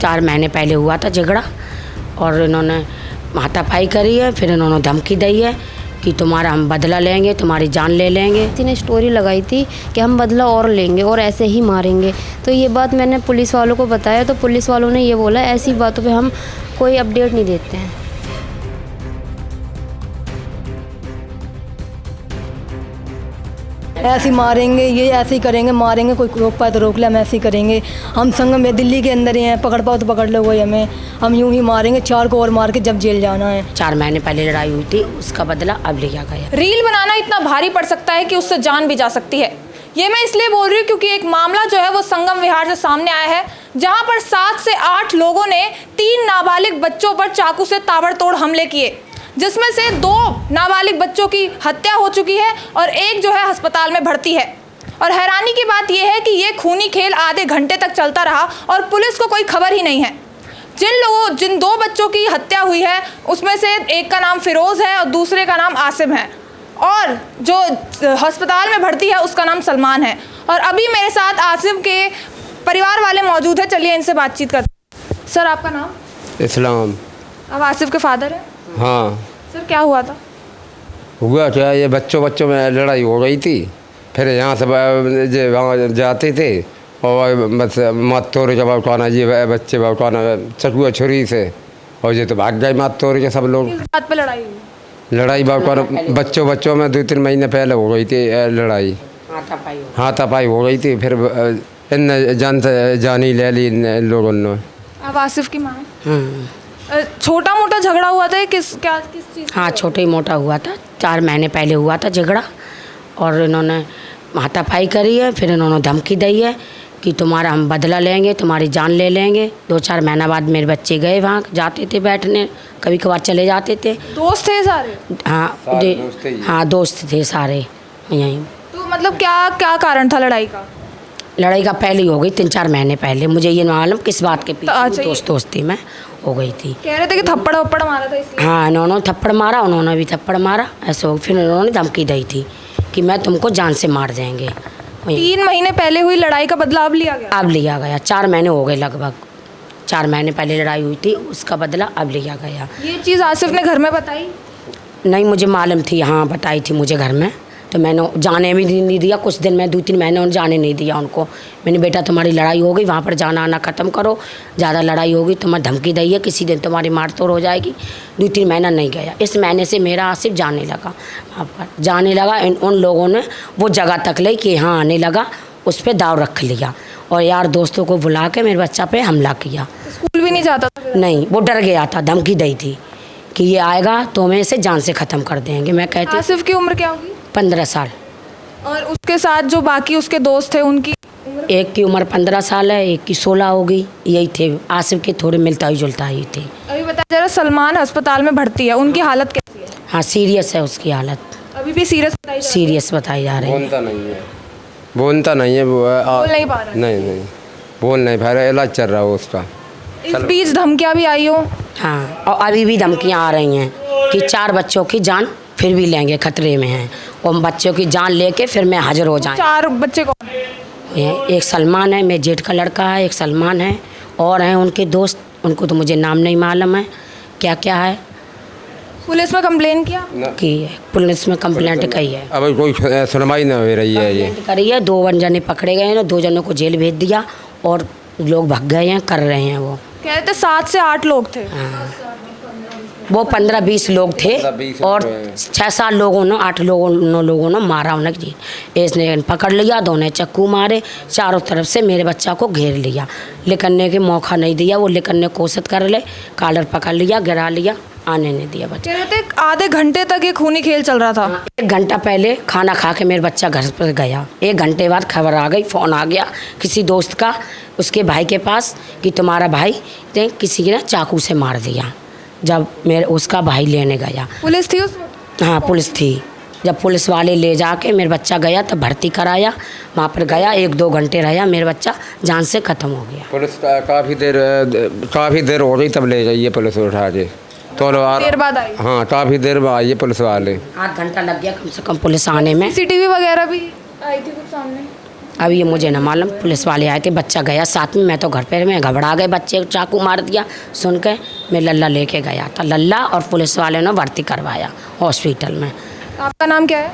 4 महीने पहले हुआ था झगड़ा और इन्होंने हाथापाई करी है। फिर इन्होंने धमकी दी है कि तुम्हारा हम बदला लेंगे, तुम्हारी जान ले लेंगे। किसी ने स्टोरी लगाई थी कि हम बदला और लेंगे और ऐसे ही मारेंगे। तो ये बात मैंने पुलिस वालों को बताया तो पुलिस वालों ने ये बोला ऐसी बातों पे हम कोई अपडेट नहीं देते हैं। ऐसे ही मारेंगे, ये ऐसे ही करेंगे, मारेंगे, कोई रोक पाए तो रोक ले, हम ऐसे ही करेंगे। हम संगम में दिल्ली के अंदर ही हैं, पकड़ पाओ तो पकड़ लो वही हमें, हम यूं ही मारेंगे, 4 को और मार के जब जेल जाना है। 4 महीने पहले लड़ाई हुई थी, उसका बदला अब लिया गया। रील बनाना इतना भारी पड़ सकता है कि उससे जान भी जा सकती है। ये मैं इसलिए बोल रही हूँ क्योंकि एक मामला जो है वो संगम विहार से सामने आया है, जहाँ पर 7 से 8 लोगों ने 3 नाबालिग बच्चों पर चाकू से ताबड़तोड़ हमले किए, जिसमें से 2 नाबालिग बच्चों की हत्या हो चुकी है और एक जो है अस्पताल में भर्ती है। और हैरानी की बात यह है कि ये खूनी खेल आधे घंटे तक चलता रहा और पुलिस को कोई खबर ही नहीं है। जिन 2 बच्चों की हत्या हुई है उसमें से एक का नाम फिरोज है और दूसरे का नाम आसिम है, और जो अस्पताल में भर्ती है उसका नाम सलमान है। और अभी मेरे साथ आसिम के परिवार वाले मौजूद हैं, चलिए इनसे बातचीत करते हैं। सर आपका नाम? इस्लाम। अब आसिफ के फादर हैं? हाँ। सर क्या हुआ था? हुआ क्या, ये बच्चों में लड़ाई हो गई थी। फिर यहाँ से वहाँ जाते थे और बस मत तोड़ के उठाना, ये बच्चे उठाना चकुआ छुरी से, और ये तो भाग गए मत तोड़ के सब लोग। किस बात पे लड़ाई हुई? लड़ाई उठाना बच्चों में 2-3 महीने पहले हो गई थी लड़ाई, हाथापाई हो गई थी। फिर इन जानी ले ली इन लोगों ने। अब आसिफ की माँ छोटा मोटा झगड़ा हुआ था, किस चीज़? हाँ, छोटा ही मोटा हुआ था। 4 महीने पहले हुआ था झगड़ा और इन्होंने हाथापाई करी है। फिर इन्होंने धमकी दी है कि तुम्हारा हम बदला लेंगे, तुम्हारी जान ले लेंगे। 2-4 महीना बाद मेरे बच्चे गए वहाँ, जाते थे बैठने, कभी कभार चले जाते थे। दोस्त थे सारे? हाँ, दोस्त थे सारे यहीं। तो मतलब क्या कारण था लड़ाई का? लड़ाई का पहले ही हो गई 3-4 महीने पहले, मुझे ये मालूम किस बात के पीछे दोस्ती में हो गई थी। कह रहे थे कि थप्पड़ मारा था इसलिए। हाँ, इन्होंने थप्पड़ मारा, उन्होंने भी थप्पड़ मारा, ऐसे हो। फिर उन्होंने धमकी दी थी कि मैं तुमको जान से मार देंगे। 3 महीने पहले हुई लड़ाई का बदला अब लिया गया? अब लिया गया। 4 महीने हो गए लगभग। 4 महीने पहले लड़ाई हुई थी, उसका बदला अब लिया गया। ये चीज़ आसिफ ने घर में बताई? नहीं, मुझे मालूम थी, हाँ बताई थी मुझे घर में, तो मैंने जाने भी नहीं दिया। कुछ दिन में 2-3 महीने उन्होंने जाने नहीं दिया उनको। मैंने बेटा तुम्हारी लड़ाई हो गई, वहाँ पर जाना आना ख़त्म करो, ज़्यादा लड़ाई होगी तो मैं धमकी दी है, किसी दिन तुम्हारी मार तोड़ हो जाएगी। 2-3 महीना नहीं गया। इस महीने से मेरा आसिफ जाने लगा, वहाँ पर जाने लगा। उन लोगों ने वो जगह तक ली कि हाँ आने लगा, उस पर दाव रख लिया और यार दोस्तों को बुला के मेरे बच्चा पे हमला किया। स्कूल भी नहीं जाता था? नहीं, वो डर गया था, धमकी दी थी कि ये आएगा तो हमें इसे जान से ख़त्म कर देंगे। मैं कहती आसिफ की उम्र क्या होगी? 15 साल। और उसके साथ जो बाकी उसके दोस्त थे उनकी? एक की उम्र 15 साल है, एक की 16 होगी, यही थे। आसिफ के थोड़े मिलता ही जुलता ही थे। अभी बता जरा, सलमान अस्पताल में भर्ती है, उनकी हालत कैसी है? हाँ, सीरियस है उसकी हालत, अभी भी सीरियस बताई जा रही है। बोलता नहीं है, बोल नहीं पा रहा? नहीं बोल नहीं पा रहा, इलाज चल रहा है उसका। इस बीच धमकियाँ भी आई हो? हाँ, और अभी भी धमकियाँ आ रही हैं कि 4 बच्चों की जान फिर भी लेंगे, खतरे में हैं, और बच्चों की जान लेके फिर मैं हाजिर हो जाएं। 4 बच्चे कौन? एक सलमान है, मेरे जेठ का लड़का है, एक सलमान है, और हैं उनके दोस्त, उनको तो मुझे नाम नहीं मालूम है क्या क्या है। पुलिस में कंप्लेन किया? कि पुलिस में कंप्लेंट की है, अब कोई सुनवाई नहीं हो रही है। ये करी है। 2 जने पकड़े गए हैं, 2 जनों को जेल भेज दिया और लोग भाग गए हैं, कर रहे हैं। वो कह रहे थे 7 से 8 लोग थे। वो 15-20 लोग थे और 6-7 लोगों ने 8 लोगों ने मारा उन्हें जी। इसने पकड़ लिया, दोनों चक्कू मारे, चारों तरफ से मेरे बच्चा को घेर लिया, लिखने के मौका नहीं दिया। वो लिखने कोशिश कर ले, कॉलर पकड़ लिया, गिरा लिया, आने नहीं दिया बच्चा। कह रहे थे आधे घंटे तक ये खूनी खेल चल रहा था। 1 घंटा पहले खाना खा के मेरे बच्चा घर पर गया, 1 घंटे बाद खबर आ गई, फ़ोन आ गया किसी दोस्त का, उसके भाई के पास, कि तुम्हारा भाई ने किसी ने चाकू से मार दिया। जब उसका भाई लेने गया, पुलिस थी उसमें? हाँ, पुलिस थी। जब पुलिस वाले ले जाके मेरे बच्चा गया तब भर्ती कराया, वहाँ पर गया, 1-2 घंटे रहा, मेरा बच्चा जान से ख़त्म हो गया। पुलिस काफ़ी देर हो गई, तब ले जाइए पुलिस उठा के। तो देर बाद आई? हाँ, काफ़ी देर में आई है पुलिस वाले। 8 घंटा लग गया कम से कम पुलिस आने में। CCTV वगैरह भी आई थी कुछ सामने? अब ये मुझे न मालूम, पुलिस वाले आए थे, बच्चा गया साथ में, मैं तो घर पे मैं घबरा गए, बच्चे को चाकू मार दिया सुन के। मैं लल्ला लेके गया था, लल्ला और पुलिस वाले ने भर्ती करवाया हॉस्पिटल में। आपका नाम क्या है?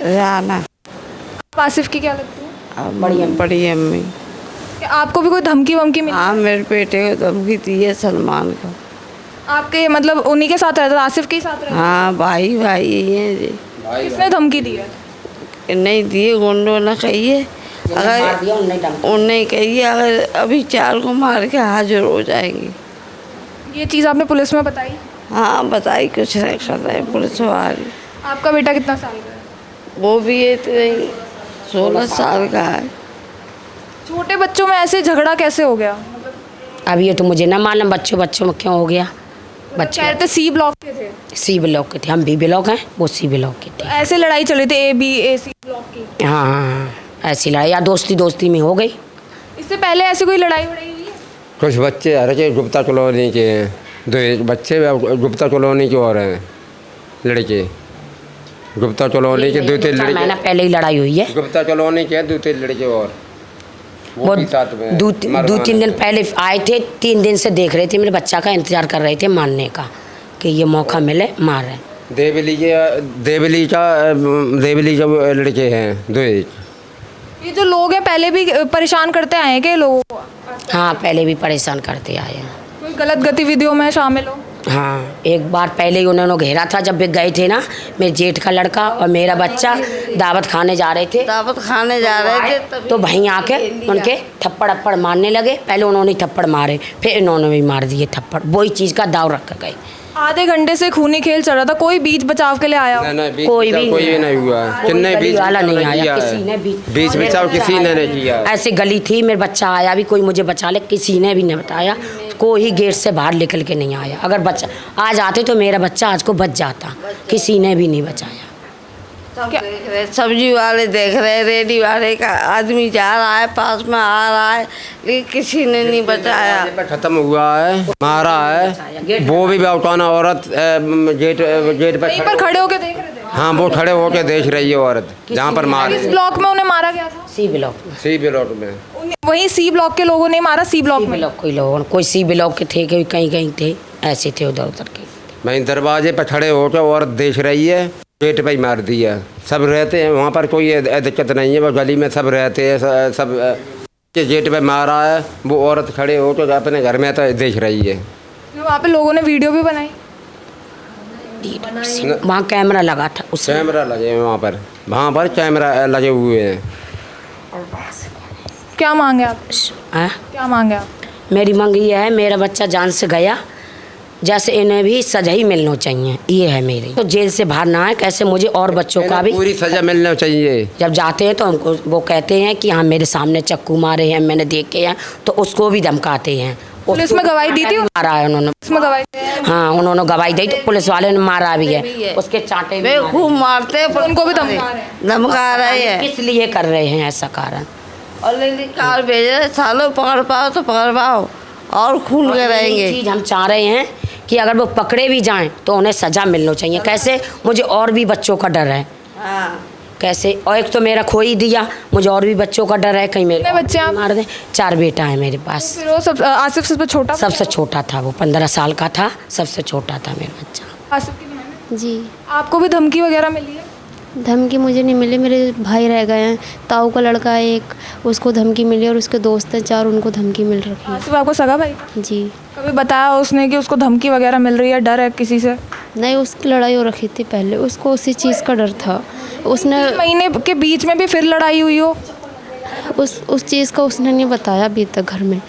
राना। आप आसिफ की क्या लगती है? बड़ी अम्मी। क्या आपको भी कोई धमकी वमकी मिली? हाँ, मेरे बेटे को धमकी दी है सलमान को। आपके मतलब उन्हीं के साथ रहता था, आसिफ के ही साथ रहता हाँ, भाई यही है जी। था? किसने धमकी दी है? नहीं दिए, गुंडों ने कही है, अगर उन्हें कही है अगर अभी 4 को मार के हाजिर हो जाएंगी। ये चीज़ आपने पुलिस में बताई? हाँ, बताई, कुछ नहीं कर रहे पुलिस वाले। आपका बेटा कितना साल का है? वो भी है 16 साल का है। छोटे बच्चों में ऐसे झगड़ा कैसे हो गया? अब ये तो मुझे ना मालूम बच्चों में क्यों हो गया। बच्चे कहते सी ब्लॉक के थे, सी ब्लॉक के थे, हम बी ब्लॉक हैं, वो सी ब्लॉक के थे। ऐसे लड़ाई चली थी ए सी ब्लॉक की? हाँ हाँ हाँ, ऐसी लड़ाई या दोस्ती में हो गई। इससे पहले ऐसी कोई लड़ाई वड़ाई हुई है? कुछ बच्चे हर के गुप्ता कॉलोनी के हैं, 2 बच्चे गुप्ता कॉलोनी के और हैं, लड़के गुप्ता कॉलोनी के 2-3 लड़के। महीना पहले ही लड़ाई हुई है, गुप्ता कॉलोनी के 2-3 लड़के और वो भी साथ में 2-3 दिन पहले आए थे, 3 दिन से देख रहे थे, मेरे बच्चा का इंतजार कर रहे थे मारने का कि ये मौका मिले मार रहे। देवली का लड़के हैं 2। ये जो लोग हैं पहले भी परेशान करते आए हैं क्या लोगों को? हाँ, पहले भी परेशान करते आए हैं। कोई गलत गतिविधियों में शामिल हो? हाँ, एक बार पहले ही उन्होंने घेरा था जब वे गए थे ना, मेरे जेठ का लड़का और मेरा बच्चा दावत खाने जा रहे थे, तो वहीं आके उनके थप्पड़ मारने लगे। पहले उन्होंने थप्पड़ मारे, फिर इन्होंने भी मार दिए थप्पड़, वही चीज़ का दाव रख गए। आधे घंटे से खूनी खेल चल रहा था, कोई बीच बचाव के लिए आया? नहीं, कोई भी नहीं हुआ, किन्ने बीच वाला नहीं आया, किसी ने बीच बचाव किसी ने नहीं किया। ऐसे गली थी, मेरा बच्चा आया भी, कोई मुझे बचा ले, किसी ने भी नहीं बताया, कोई गेट से बाहर निकल के नहीं आया। अगर बच्चा आ जाते तो मेरा बच्चा आज को बच जाता, किसी ने भी नहीं बचाया। सब देख रहे, सब्जी वाले देख रहे, रेडी वाले का आदमी जा रहा है, पास में आ रहा है, लेकिन किसी ने नहीं बचाया। खत्म हुआ है, मारा है, वो भी बेवकाना औरत गेट पर खड़े होके देख रहे थे? हाँ, वो खड़े होके देख रही है औरत, जहाँ पर मार। इस ब्लॉक में उन्हें मारा गया था? सी ब्लॉक में वही सी ब्लॉक के लोगों ने मारा? सी ब्लॉक में कोई सी ब्लॉक के थे, कोई कहीं थे, ऐसे थे उधर के। वहीं दरवाजे पर खड़े होकर औरत देख रही है, पेट पे ही मार दिया। सब रहते हैं वहाँ पर, कोई दिक्कत नहीं है, वो गली में सब रहते हैं, सब के गेट पे मारा है। वो औरत खड़े होकर अपने घर में तो देख रही है। वहाँ पे लोगों ने वीडियो भी बनाई? वहाँ कैमरा लगा था, उस कैमरा लगे हैं वहाँ पर कैमरा लगे हुए हैं। क्या मांगे आप? क्या मांगे आप? मेरी मांग ये है, मेरा बच्चा जान से गया, जैसे इन्हें भी सजा ही मिलना चाहिए, ये है मेरी। तो जेल से बाहर ना आए, कैसे मुझे और बच्चों का भी पूरी सजा मिलना चाहिए। जब जाते हैं तो हमको वो कहते हैं कि हाँ मेरे सामने चक्कू मारे हैं, मैंने देखे हैं, तो उसको भी धमकाते हैं। पुलिस में गवाही दी थी? मारा है उन्होंने, इसमें गवाही? हाँ, उन्होंने गवाही दी, तो पुलिस वाले ने मारा भी है, उसके चांटे भी खूब मारते, उनको भी धमका रहे हैं। किस लिए कर रहे हैं ऐसा कारण? और कार भेज रहे, सालों पकड़ पाओ तो पकड़ पाओ, और खून के रहेंगे। चीज़ हम चाह रहे हैं कि अगर वो पकड़े भी जाएं तो उन्हें सज़ा मिलनी चाहिए। कैसे, मुझे और भी बच्चों का डर है। हाँ, कैसे, और एक तो मेरा खो ही दिया, मुझे और भी बच्चों का डर है, कहीं मेरे बच्चे आप? मार दें। 4 बेटा है मेरे पास। फिर वो सब आसिफ सबसे छोटा? सबसे छोटा था वो, 15 साल का था, सबसे छोटा था मेरा बच्चा। आसिफ की बहन? जी। आपको भी धमकी वगैरह मिली है? धमकी मुझे नहीं मिली, मेरे भाई रह गए हैं, ताऊ का लड़का है एक, उसको धमकी मिली, और उसके दोस्त हैं 4, उनको धमकी मिल रही है। आसिफ आपको सगा भाई? जी। कभी बताया उसने कि उसको धमकी वगैरह मिल रही है, डर है किसी से? नहीं, उसकी लड़ाई हो रखी थी पहले, उसको उसी चीज़ का डर था। उसने महीने के बीच में भी फिर लड़ाई हुई हो? उस चीज़ का उसने नहीं बताया अभी तक घर में।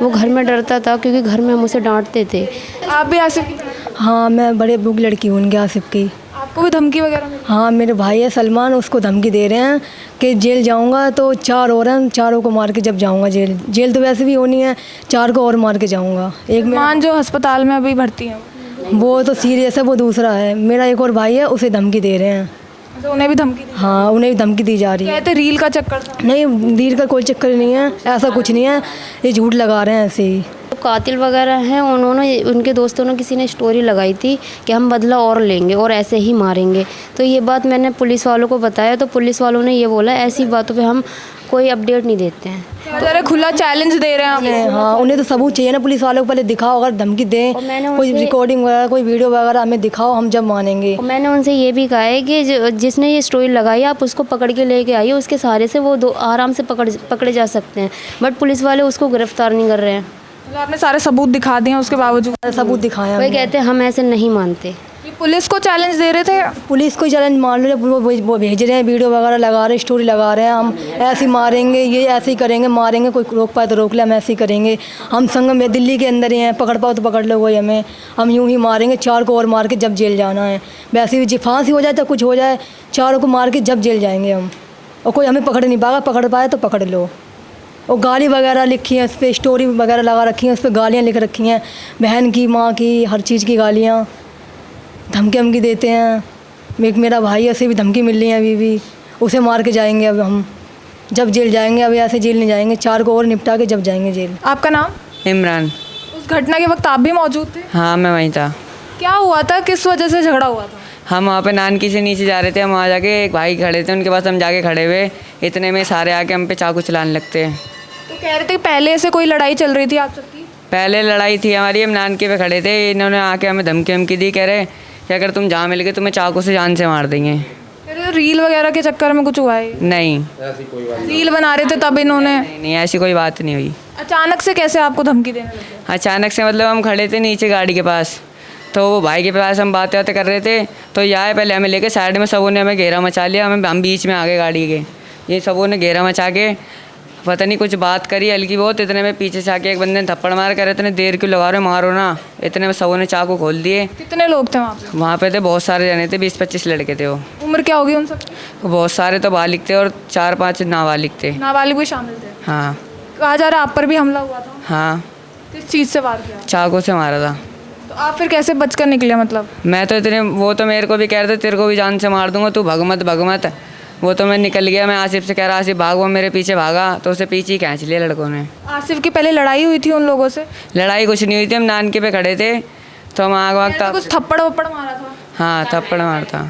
वो घर में डरता था क्योंकि घर में हम उसे डांटते थे। आप भी आसिफ की? हाँ, मैं बड़े बुक लड़की हूँ उनके, आसिफ की। आपको भी धमकी वगैरह मिली? हाँ, मेरे भाई है सलमान, उसको धमकी दे रहे हैं कि जेल जाऊंगा तो 4 और हैं, 4 को मार के जब जाऊंगा जेल तो वैसे भी होनी है, 4 को और मार के जाऊंगा। एक मान जो अस्पताल में अभी भर्ती है वो तो सीरियस है, वो दूसरा है। मेरा एक और भाई है, उसे धमकी दे रहे हैं। तो उन्हें भी धमकी दी? हाँ, उन्हें भी धमकी दी जा रही है। कहते रील का चक्कर था? नहीं, रील का कोई चक्कर नहीं है, ऐसा कुछ नहीं है, ये झूठ लगा रहे हैं ऐसे ही। कातिल वगैरह हैं उन्होंने, उनके दोस्तों ने किसी ने स्टोरी लगाई थी कि हम बदला और लेंगे और ऐसे ही मारेंगे। तो ये बात मैंने पुलिस वालों को बताया तो पुलिस वालों ने ये बोला ऐसी बातों पे हम कोई अपडेट नहीं देते हैं। जरा खुला चैलेंज दे रहे हैं आप। हाँ, उन्हें तो सबूत चाहिए ना, पुलिस वालों को पहले दिखाओ, अगर धमकी दें कोई रिकॉर्डिंग वगैरह कोई वीडियो वगैरह हमें दिखाओ, हम जब मानेंगे। और मैंने उनसे ये भी कहा है कि जिसने ये स्टोरी लगाई आप उसको पकड़ के लेके आइए, उसके सहारे से वो आराम से पकड़े जा सकते हैं, बट पुलिस वाले उसको गिरफ्तार नहीं कर रहे हैं। मतलब आपने सारे सबूत दिखा दिए हैं उसके बावजूद? सबूत दिखाया वही कहते हैं हम ऐसे नहीं मानते। ये पुलिस को चैलेंज दे रहे थे? पुलिस को चैलेंज मान लो, वो भेज रहे हैं, वीडियो वगैरह लगा रहे हैं, स्टोरी लगा रहे हैं, हम ऐसे ही मारेंगे, ये ऐसे ही करेंगे, मारेंगे, कोई रोक पाए तो रोक ले, हम ऐसे ही करेंगे। हम संगम में दिल्ली के अंदर ही हैं, पकड़ पाओ तो पकड़ लो वही हमें, हम यूं ही मारेंगे, 4 को और मार के जब जेल जाना है। वैसे भी फांसी हो जाए तो कुछ हो जाए, 4 को मार के जब जेल जाएंगे हम, और कोई हमें पकड़ नहीं पाएगा, पकड़ पाए तो पकड़ लो। और गाली वगैरह लिखी हैं उस पर, स्टोरी वगैरह लगा रखी हैं उस पर, गालियाँ लिख रखी हैं, बहन की, माँ की, हर चीज़ की गालियाँ, धमकी देते हैं। एक मेरा भाई है, उसे भी धमकी मिल रही है अभी भी, उसे मार के जाएंगे अब हम, जब जेल जाएंगे। अब ऐसे जेल नहीं जाएंगे, 4 को और निपटा के जब जाएंगे जेल। आपका नाम? इमरान। उस घटना के वक्त आप भी मौजूद थे? हाँ, मैं वहीं था। क्या हुआ था, किस वजह से झगड़ा हुआ था? हम वहाँ पे नानकी से नीचे जा रहे थे, हम वहाँ जाके एक भाई खड़े थे, उनके पास हम जाके खड़े हुए, इतने में सारे आके हम पे चाकू चलाने लगते हैं। तो कह रहे थे पहले से कोई लड़ाई चल रही थी आप सबकी? पहले लड़ाई थी हमारी, हम नानकी पे खड़े थे, इन्होंने आके हमें धमकी दी, कह रहे कि अगर तुम जहाँ मिल गए तुम्हें चाकू से जान से मार देंगे। फिर रील वगैरह के चक्कर में कुछ हुआ है? नहीं, रील बना रहे थे तब इन्होंने? नहीं, ऐसी कोई बात नहीं हुई। अचानक से कैसे आपको धमकी देने लगे? अचानक से मतलब हम खड़े थे नीचे गाड़ी के पास, तो वो भाई के पास हम बातें कर रहे थे, तो यहाँ पहले हमें लेके साइड में सबों ने हमें घेरा मचा लिया, हम बीच में आ गए गाड़ी के। ये सबों ने घेरा मचा के पता नहीं कुछ बात करी हल्की बहुत, इतने में पीछे से आके एक बंदे ने थप्पड़ मार कर, इतने देर क्यों लगा रहे मारो ना, इतने में सबों ने चाकू खोल दिए। कितने लोग थे वहाँ पे? वहाँ पे थे बहुत सारे जने थे, 20-25 लड़के थे। वो उम्र क्या होगी उन सब? बहुत सारे तो बालिग थे और 4-5 नाबालिग थे। नाबालिग भी शामिल थे? हाँ। कहा जा रहा है आप पर भी हमला हुआ था? हाँ। किस चीज़ से वार किया? चाकू से मारा था। तो आप फिर कैसे बच कर निकले? मतलब मैं तो इतने, वो तो मेरे को भी कह रहे थे तेरे को भी जान से मार दूंगा, तू भग मत। वो तो मैं निकल गया, मैं आसिफ से कह रहा आसिफ भाग, वो मेरे पीछे भागा तो उसे पीछे ही खींच लिया लड़कों ने। आसिफ की पहले लड़ाई हुई थी उन लोगों से? लड़ाई कुछ नहीं हुई थी, हम नानके पे खड़े थे तो हम आग तो कुछ थप्पड़ वप्पड़ मारा था? हाँ, थप्पड़ मारता।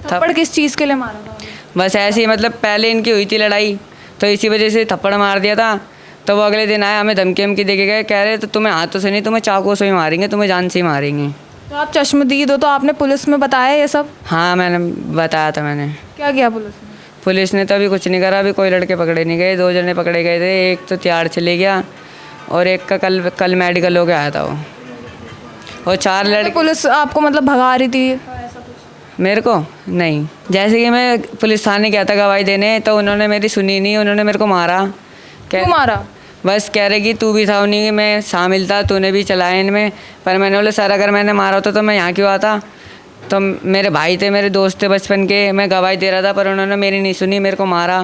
थप्पड़ किस चीज़ के लिए मारा था? बस ऐसे ही, मतलब पहले इनकी हुई थी लड़ाई तो इसी वजह से थप्पड़ मार दिया था। तो वो अगले दिन आए, हमें धमकी दे के गए, कह रहे तो तुम्हें हाथों से नहीं, तुम्हें चाकू से ही मारेंगे, तुम्हें जान से ही मारेंगे। तो आप चश्मदीद हो, तो आपने पुलिस में बताया ये सब? हाँ, मैंने बताया था। मैंने क्या किया पुलिस ने? पुलिस ने तो अभी कुछ नहीं करा, अभी कोई लड़के पकड़े नहीं गए, 2 जने पकड़े गए थे, एक तो तिहाड़ चले गया और एक का कल मेडिकल हो के आया था वो, और 4 लड़के। पुलिस आपको मतलब भगा रही थी? मेरे को नहीं, जैसे कि मैं पुलिस थाने गया था गवाही देने, तो उन्होंने मेरी सुनी नहीं, उन्होंने मेरे को मारा। क्यों मारा? बस कह रहे कि तू भी था उन्हीं में शामिल था, तूने भी चलाया इनमें। पर मैंने बोला सर अगर मैंने मारा होता तो मैं यहाँ क्यों आता। तो मेरे भाई थे, मेरे दोस्त थे बचपन के, मैं गवाही दे रहा था, पर उन्होंने मेरी नहीं सुनी, मेरे को मारा,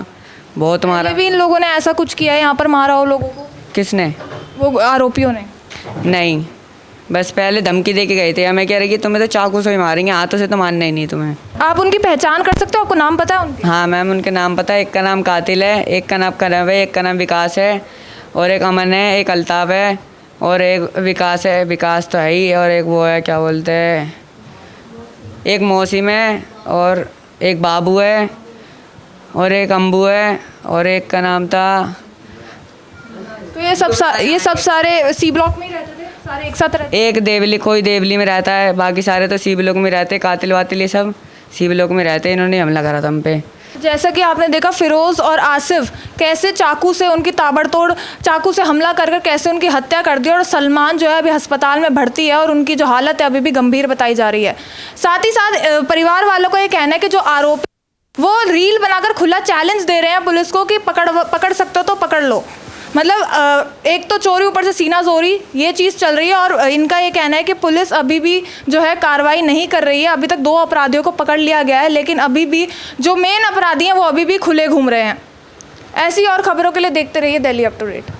बहुत मारा। भी इन लोगों ने ऐसा कुछ किया है यहाँ पर, मारा हो लोगों को? किसने? वो आरोपियों ने? नहीं, बस पहले धमकी दे के गए थे, हमें कह रहे कि तुम्हें तो चाकू से ही मारेंगे, हाथों से तो मारना ही नहीं तुम्हें। आप उनकी पहचान कर सकते हो? आपको नाम पता है उनके? हाँ मैम, उनके नाम पता है। एक का नाम कातिल है, एक का नाम कनव है, एक का नाम विकास है, और एक अमन है, एक अल्ताफ़ है, और एक विकास है। विकास तो है ही, और एक वो है क्या बोलते हैं, एक मौसिम है, और एक बाबू है, और एक अम्बू है, और एक का नाम था। तो ये सब सारे सी ब्लॉक में ही रहते थे? सारे एक साथ रहते? एक देवली, कोई देवली में रहता है, बाकी सारे तो सी ब्लॉक में रहते। कातिल वातिल ये सब सी ब्लॉक में रहते। इन्होंने हमला करा था हम पे। जैसा कि आपने देखा फिरोज़ और आसिफ कैसे चाकू से उनकी ताबड़तोड़ चाकू से हमला कर कैसे उनकी हत्या कर दी, और सलमान जो है अभी अस्पताल में भर्ती है और उनकी जो हालत है अभी भी गंभीर बताई जा रही है। साथ ही साथ परिवार वालों का ये कहना है कि जो आरोपी वो रील बनाकर खुला चैलेंज दे रहे हैं पुलिस को कि पकड़ सकते हो तो पकड़ लो। मतलब एक तो चोरी ऊपर से सीना जोरी, ये चीज़ चल रही है, और इनका ये कहना है कि पुलिस अभी भी जो है कार्रवाई नहीं कर रही है। अभी तक 2 अपराधियों को पकड़ लिया गया है, लेकिन अभी भी जो मेन अपराधी हैं वो अभी भी खुले घूम रहे हैं। ऐसी और खबरों के लिए देखते रहिए दिल्ली अप टू डेट।